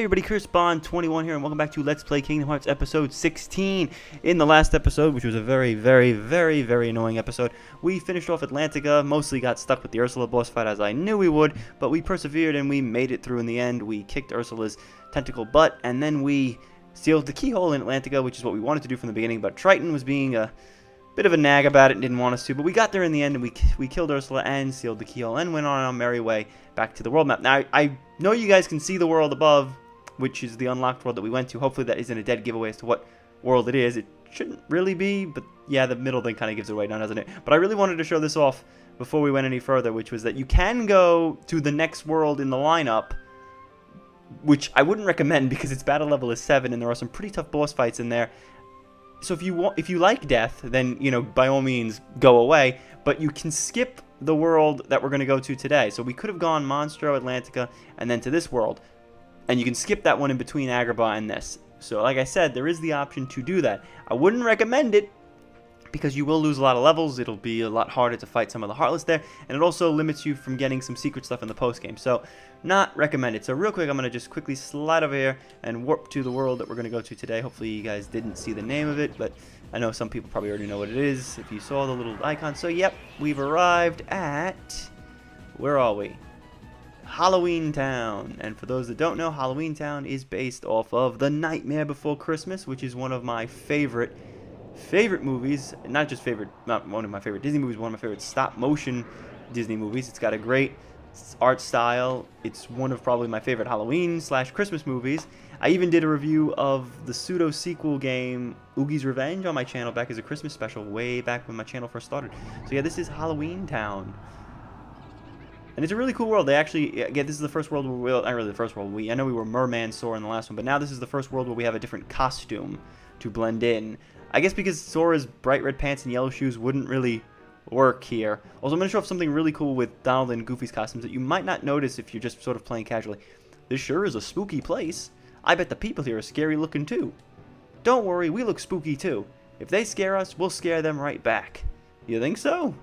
Hey everybody, ChrisBond21 here, and welcome back to Let's Play Kingdom Hearts episode 16. In the last episode, which was a very annoying episode, we finished off Atlantica, mostly got stuck with the Ursula boss fight as I knew we would, but we persevered and we made it through in the end. We kicked Ursula's tentacle butt, and then we sealed the keyhole in Atlantica, which is what we wanted to do from the beginning, but Triton was being a bit of a nag about it and didn't want us to, but we got there in the end, and we killed Ursula and sealed the keyhole and went on our merry way back to the world map. Now, I know you guys can see the world above, which is the unlocked world that we went to. Hopefully that isn't a dead giveaway as to what world it is. It shouldn't really be, but yeah, the middle thing kind of gives it away now, doesn't it? But I really wanted to show this off before we went any further, which was that you can go to the next world in the lineup, which I wouldn't recommend because its battle level is 7 and there are some pretty tough boss fights in there. So if you like death, then, you know, by all means go away, but you can skip the world that we're going to go to today. So we could have gone Monstro, Atlantica, and then to this world. And you can skip that one in between Agrabah and this. So like I said, there is the option to do that. I wouldn't recommend it because you will lose a lot of levels. It'll be a lot harder to fight some of the Heartless there. And it also limits you from getting some secret stuff in the post-game. So not recommended. So real quick, I'm going to just quickly slide over here and warp to the world that we're going to go to today. Hopefully you guys didn't see the name of it, but I know some people probably already know what it is if you saw the little icon. So yep, we've arrived at... where are we? Halloween Town. And for those that don't know, Halloween Town is based off of The Nightmare Before Christmas, which is one of my favorite movies. Not one of my favorite Disney movies, one of my favorite stop motion Disney movies. It's got a great art style. It's one of probably my favorite Halloween / Christmas movies. I even did a review of the pseudo sequel game Oogie's Revenge on my channel back as a Christmas special way back when my channel first started. So yeah, this is Halloween Town. And it's a really cool world. They actually, again, this is the first world where not really the first world. I know we were Merman Sora in the last one, but now this is the first world where we have a different costume to blend in. I guess because Sora's bright red pants and yellow shoes wouldn't really work here. Also, I'm going to show off something really cool with Donald and Goofy's costumes that you might not notice if you're just sort of playing casually. This sure is a spooky place. I bet the people here are scary looking too. Don't worry, we look spooky too. If they scare us, we'll scare them right back. You think so?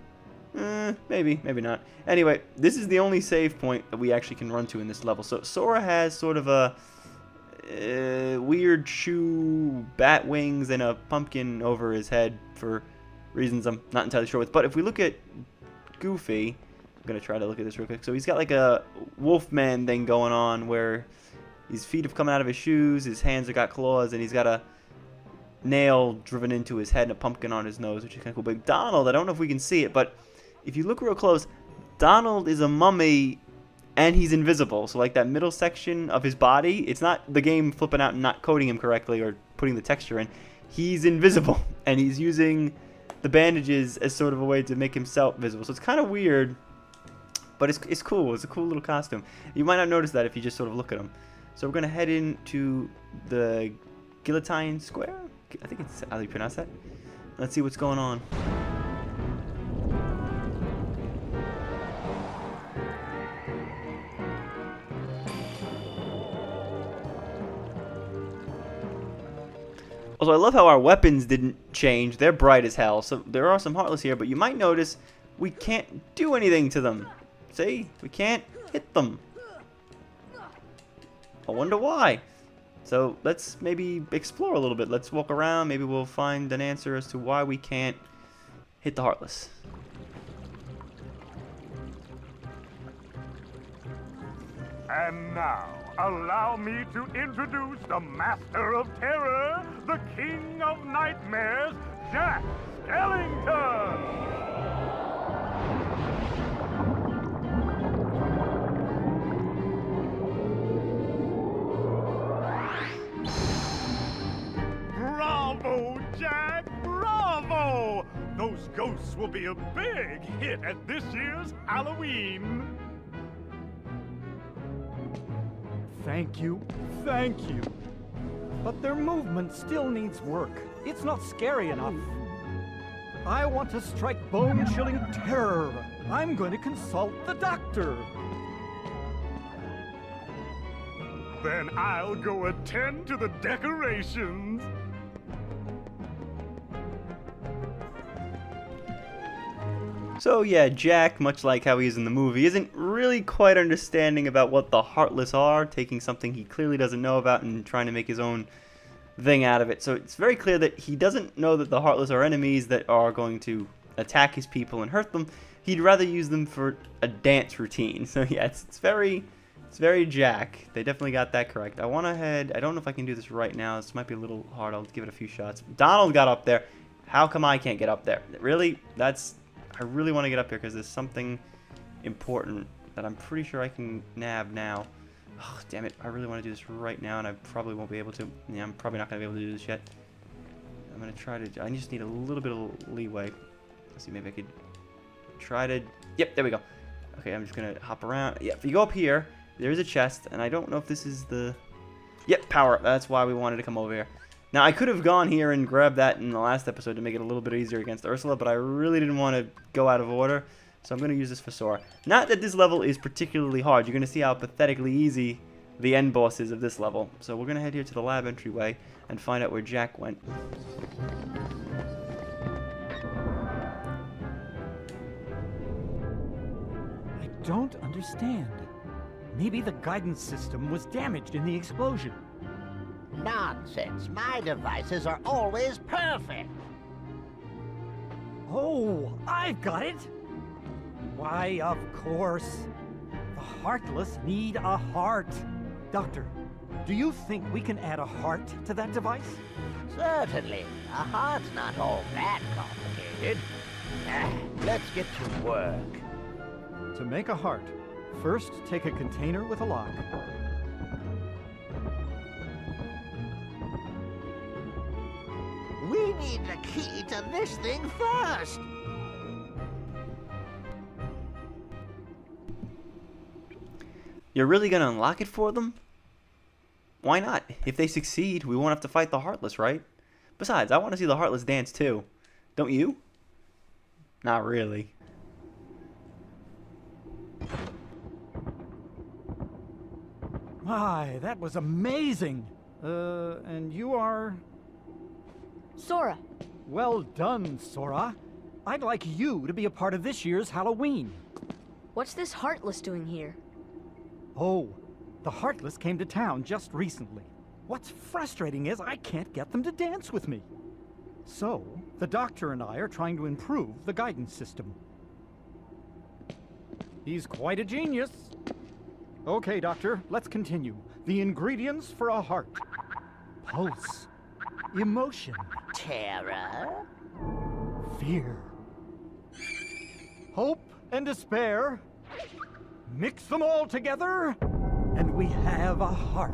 Maybe, maybe not. Anyway, this is the only save point that we actually can run to in this level. So Sora has sort of a weird shoe, bat wings, and a pumpkin over his head for reasons I'm not entirely sure with. But if we look at Goofy, I'm going to try to look at this real quick. So he's got like a Wolfman thing going on where his feet have come out of his shoes, his hands have got claws, and he's got a nail driven into his head and a pumpkin on his nose, which is kind of cool. But Donald, I don't know if we can see it, but if you look real close, Donald is a mummy and he's invisible. So like that middle section of his body, it's not the game flipping out and not coding him correctly or putting the texture in. He's invisible and he's using the bandages as sort of a way to make himself visible. So it's kind of weird, but it's cool. It's a cool little costume. You might not notice that if you just sort of look at him. So we're going to head into the Guillotine Square. I think it's how you pronounce that. Let's see what's going on. Also, I love how our weapons didn't change. They're bright as hell. So there are some Heartless here, but you might notice we can't do anything to them. See? We can't hit them. I wonder why. So let's maybe explore a little bit. Let's walk around. Maybe we'll find an answer as to why we can't hit the Heartless. And now, allow me to introduce the Master of Terror, the King of Nightmares, Jack Skellington! Bravo, Jack! Bravo! Those ghosts will be a big hit at this year's Halloween! Thank you. But their movement still needs work. It's not scary enough. I want to strike bone-chilling terror. I'm going to consult the doctor. Then I'll go attend to the decorations. So yeah, Jack, much like how he is in the movie, isn't really quite understanding about what the Heartless are, taking something he clearly doesn't know about and trying to make his own thing out of it. So it's very clear that he doesn't know that the Heartless are enemies that are going to attack his people and hurt them. He'd rather use them for a dance routine. So yeah, it's very Jack. They definitely got that correct. I want to head. I don't know if I can do this right now. This might be a little hard. I'll give it a few shots. Donald got up there. How come I can't get up there? Really? I really want to get up here because there's something important that I'm pretty sure I can nab now. Oh, damn it. I really want to do this right now, and I probably won't be able to. Yeah, I'm probably not going to be able to do this yet. I'm going to try to. I just need a little bit of leeway. Let's see, maybe I could try to. Yep, there we go. Okay, I'm just going to hop around. Yeah, if you go up here, there is a chest, and I don't know if this is the... Yep, power up. That's why we wanted to come over here. Now, I could have gone here and grabbed that in the last episode to make it a little bit easier against Ursula, but I really didn't want to go out of order, so I'm going to use this for Sora. Not that this level is particularly hard. You're going to see how pathetically easy the end boss is of this level. So we're going to head here to the lab entryway and find out where Jack went. I don't understand. Maybe the guidance system was damaged in the explosion. Nonsense. My devices are always perfect. Oh, I've got it! Why, of course. The Heartless need a heart. Doctor, do you think we can add a heart to that device? Certainly. A heart's not all that complicated. Let's get to work. To make a heart, first take a container with a lock. We need the key to this thing first. You're really going to unlock it for them? Why not? If they succeed, we won't have to fight the Heartless, right? Besides, I want to see the Heartless dance too. Don't you? Not really. My, that was amazing. And you are... Sora. Well done, Sora. I'd like you to be a part of this year's Halloween. What's this Heartless doing here? Oh, the Heartless came to town just recently. What's frustrating is I can't get them to dance with me. So, the doctor and I are trying to improve the guidance system. He's quite a genius. Okay, Doctor, let's continue. The ingredients for a heart. Pulse. Emotion. Terror? Fear. Hope and despair. Mix them all together, and we have a heart.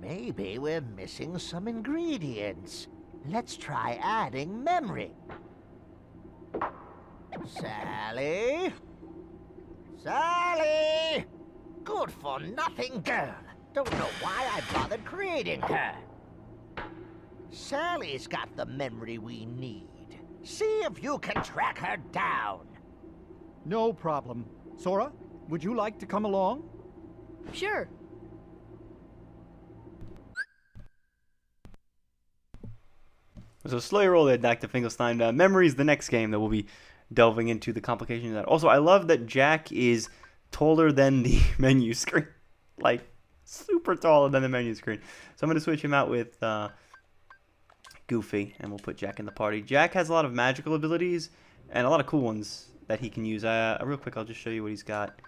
Maybe we're missing some ingredients. Let's try adding memory. Sally? Sally! Good for nothing girl. Don't know why I bothered creating her. Sally's got the memory we need. See if you can track her down. No problem. Sora, would you like to come along? Sure. So slow your roll there, Dr. Finkelstein. Memory is the next game that we'll be delving into the complications of that. Also, I love that Jack is taller than the menu screen. Like, super taller than the menu screen. So I'm going to switch him out with Goofy, and we'll put Jack in the party. Jack has a lot of magical abilities and a lot of cool ones that he can use. Real quick, I'll just show you what he's got.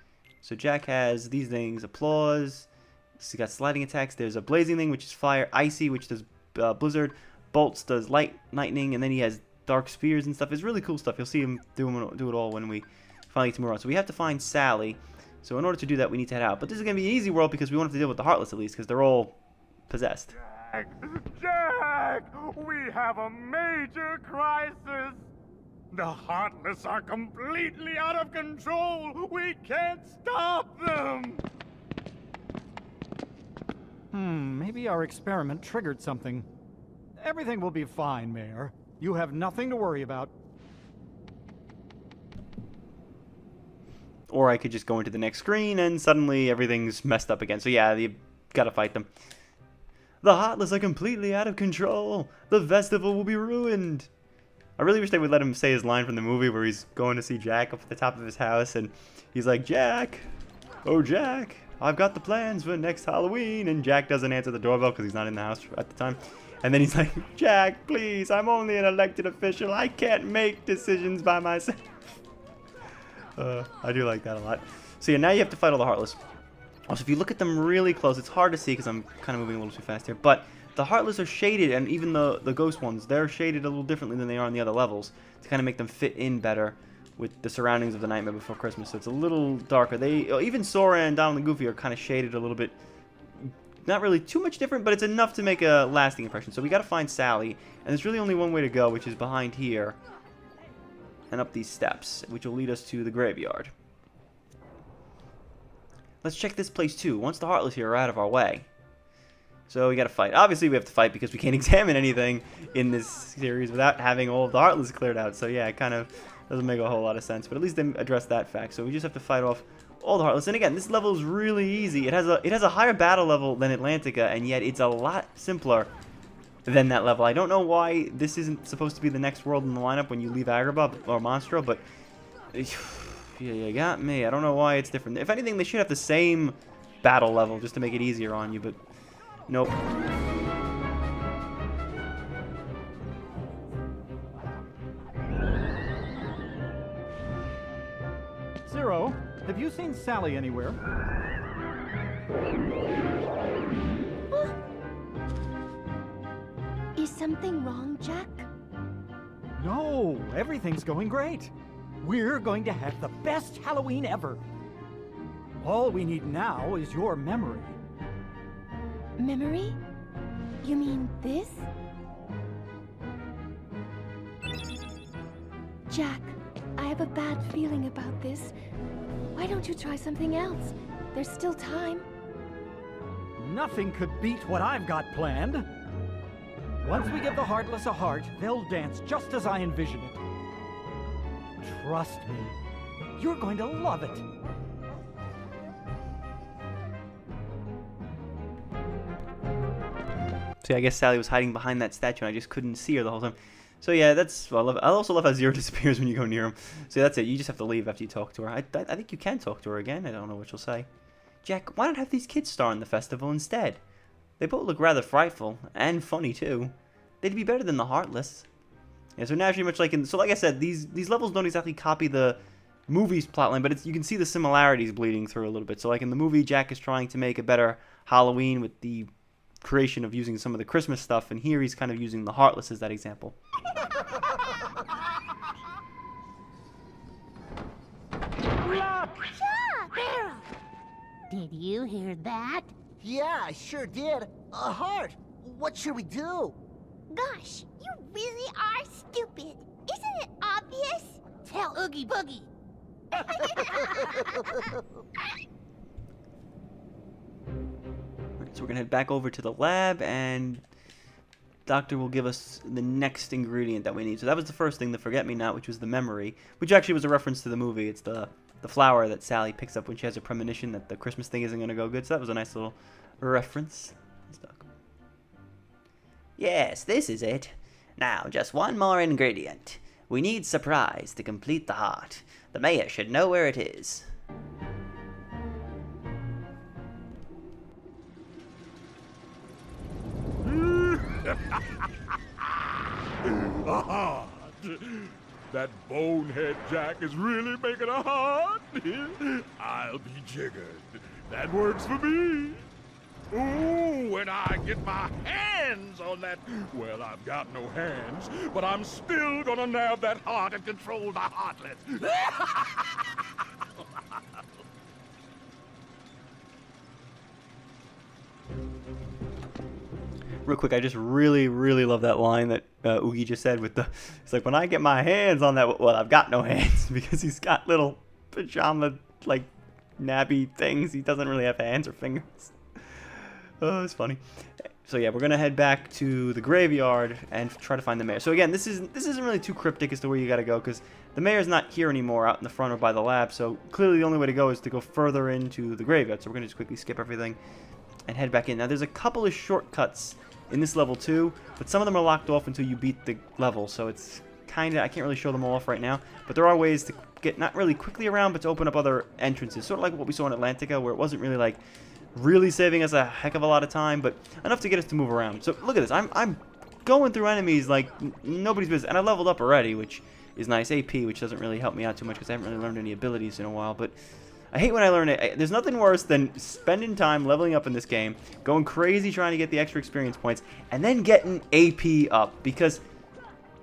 So Jack has these things: Applause. He's got sliding attacks. There's a blazing thing, which is fire. Icy, which does blizzard. Bolts does lightning, and then he has dark spheres and stuff. It's really cool stuff. You'll see him do it all when we finally get to move on. So we have to find Sally. So in order to do that, we need to head out. But this is going to be an easy world because we won't have to deal with the Heartless at least, because they're all possessed. Jack! Jack! We have a major crisis! The Heartless are completely out of control! We can't stop them! Maybe our experiment triggered something. Everything will be fine, Mayor. You have nothing to worry about. Or I could just go into the next screen and suddenly everything's messed up again. So yeah, you gotta fight them. The Heartless are completely out of control. The festival will be ruined. I really wish they would let him say his line from the movie where he's going to see Jack up at the top of his house and he's like, Jack, oh Jack, I've got the plans for next Halloween. And Jack doesn't answer the doorbell because he's not in the house at the time. And then he's like, Jack, please, I'm only an elected official. I can't make decisions by myself. I do like that a lot. So yeah, now you have to fight all the Heartless. Also, if you look at them really close, it's hard to see because I'm kind of moving a little too fast here. But the Heartless are shaded, and even the ghost ones, they're shaded a little differently than they are on the other levels to kind of make them fit in better with the surroundings of the Nightmare Before Christmas. So it's a little darker. Even Sora and Donald and Goofy are kind of shaded a little bit. Not really too much different, but it's enough to make a lasting impression. So we got to find Sally, and there's really only one way to go, which is behind here and up these steps, which will lead us to the graveyard. Let's check this place too. Once the Heartless here are out of our way. So we gotta fight. Obviously we have to fight because we can't examine anything in this series without having all of the Heartless cleared out. So yeah, it kind of doesn't make a whole lot of sense. But at least they address that fact. So we just have to fight off all the Heartless. And again, this level is really easy. It has a higher battle level than Atlantica, and yet it's a lot simpler than that level. I don't know why this isn't supposed to be the next world in the lineup when you leave Agrabah or Monstro, but yeah, you got me. I don't know why it's different. If anything, they should have the same battle level just to make it easier on you, but nope. Zero, have you seen Sally anywhere? Is something wrong, Jack? No, everything's going great. We're going to have the best Halloween ever. All we need now is your memory. Memory? You mean this? Jack, I have a bad feeling about this. Why don't you try something else? There's still time. Nothing could beat what I've got planned. Once we give the Heartless a heart, they'll dance just as I envision it. Trust me, you're going to love it. See, I guess Sally was hiding behind that statue and I just couldn't see her the whole time. So yeah, that's... Well, I also love how Zero disappears when you go near him. So that's it. You just have to leave after you talk to her. I think you can talk to her again. I don't know what she'll say. Jack, why not have these kids star in the festival instead? They both look rather frightful. And funny, too. They'd be better than the Heartless. Yeah, so naturally, much like in... So like I said, these levels don't exactly copy the movie's plotline, but you can see the similarities bleeding through a little bit. So like in the movie, Jack is trying to make a better Halloween with the creation of using some of the Christmas stuff, and here he's kind of using the Heartless as that example. Did you hear that? Yeah, I sure did. A heart. What should we do? Gosh, you really are stupid. Isn't it obvious? Tell Oogie Boogie. So we're going to head back over to the lab, and Doctor will give us the next ingredient that we need. So that was the first thing, the Forget-Me-Not, which was the memory, which actually was a reference to the movie. It's the flower that Sally picks up when she has a premonition that the Christmas thing isn't going to go good. So that was a nice little reference. Yes, this is it. Now, just one more ingredient. We need surprise to complete the heart. The mayor should know where it is. A heart. That bonehead Jack is really making a heart. I'll be jiggered. That works for me. Ooh, when I get my hands on that... Well, I've got no hands, but I'm still gonna nab that heart and control the Heartless. Real quick, I just really, really love that line that Oogie just said with the, it's like, when I get my hands on that, well, I've got no hands, because he's got little pajama, like, nabby things. He doesn't really have hands or fingers. Oh, it's funny. So yeah, we're gonna head back to the graveyard and try to find the mayor. So again, this isn't really too cryptic as to where you gotta go, because the mayor's not here anymore out in the front or by the lab. So clearly the only way to go is to go further into the graveyard. So we're gonna just quickly skip everything and head back in. Now there's a couple of shortcuts in this level too, but some of them are locked off until you beat the level. So it's kinda, I can't really show them all off right now, but there are ways to get not really quickly around, but to open up other entrances, sort of like what we saw in Atlantica, where it wasn't really like really saving us a heck of a lot of time, but enough to get us to move around. So look at this, I'm going through enemies like nobody's business, and I leveled up already, which is nice. AP, which doesn't really help me out too much because I haven't really learned any abilities in a while, but I hate when I learn it. There's nothing worse than spending time leveling up in this game, going crazy trying to get the extra experience points, and then getting AP up, because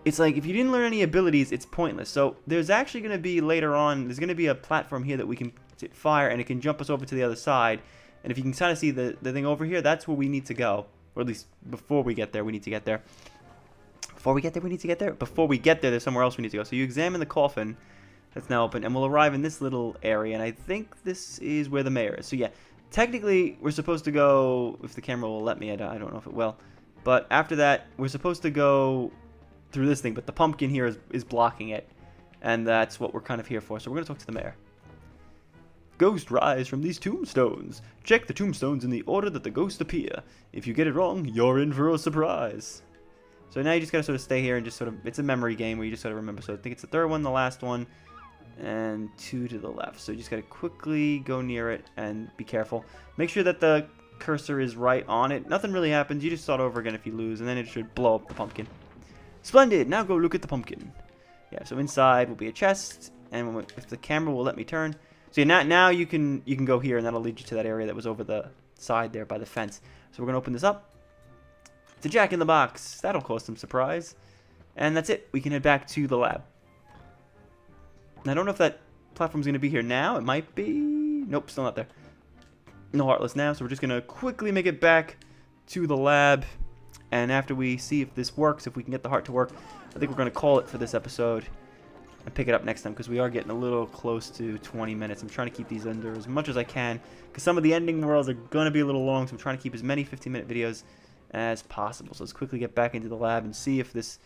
it's like, if you didn't learn any abilities, it's pointless. So there's actually going to be later on, there's going to be a platform here that we can fire, and it can jump us over to the other side. And if you can kind of see the thing over here, that's where we need to go. Or at least before we get there, we need to get there. Before we get there, we need to get there? Before we get there, there's somewhere else we need to go. So you examine the coffin that's now open, and we'll arrive in this little area. And I think this is where the mayor is. So yeah, technically, we're supposed to go, if the camera will let me, I don't know if it will. But after that, we're supposed to go through this thing. But the pumpkin here is blocking it. And that's what we're kind of here for. So we're going to talk to the mayor. Ghosts rise from these tombstones. Check the tombstones in the order that the ghosts appear. If you get it wrong, you're in for a surprise. So now you just gotta sort of stay here and just sort of, it's a memory game where you just gotta remember. So I think it's the third one, the last one, and 2 to the left. So you just gotta quickly go near it and be careful. Make sure that the cursor is right on it. Nothing really happens. You just start over again if you lose, and then it should blow up the pumpkin. Splendid! Now go look at the pumpkin. Yeah, so inside will be a chest, and if the camera will let me turn. So yeah, now you can go here, and that'll lead you to that area that was over the side there by the fence. So we're gonna open this up. It's a Jack in the Box. That'll cause some surprise. And that's it. We can head back to the lab. And I don't know if that platform's gonna be here now. It might be. Nope, still not there. No Heartless now. So we're just gonna quickly make it back to the lab. And after we see if this works, if we can get the heart to work, I think we're gonna call it for this episode. And pick it up next time, because we are getting a little close to 20 minutes. I'm trying to keep these under as much as I can, because some of the ending worlds are going to be a little long, so I'm trying to keep as many 15-minute videos as possible. So let's quickly get back into the lab and see if this,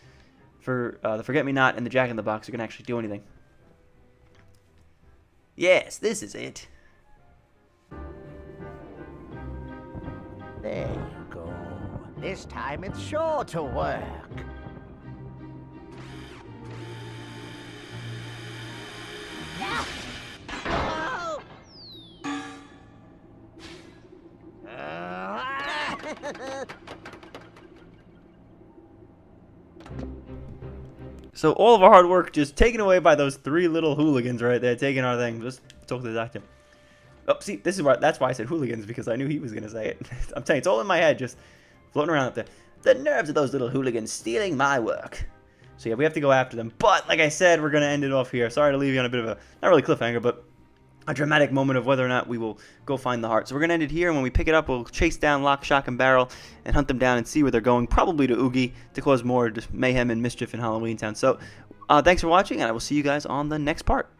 the Forget-Me-Not and the Jack in the Box are going to actually do anything. Yes, this is it. There you go. This time it's sure to work. So all of our hard work just taken away by those 3 little hooligans right there, taking our thing. Just talk to the doctor. Oh, see, this is why, that's why I said hooligans, because I knew he was going to say it. I'm telling you, it's all in my head, just floating around up there. The nerves of those little hooligans stealing my work. So yeah, we have to go after them. But like I said, we're going to end it off here. Sorry to leave you on a bit of a, not really cliffhanger, but a dramatic moment of whether or not we will go find the heart. So we're going to end it here, and when we pick it up, we'll chase down Lock, Shock, and Barrel and hunt them down and see where they're going, probably to Oogie, to cause more just mayhem and mischief in Halloween Town. So thanks for watching, and I will see you guys on the next part.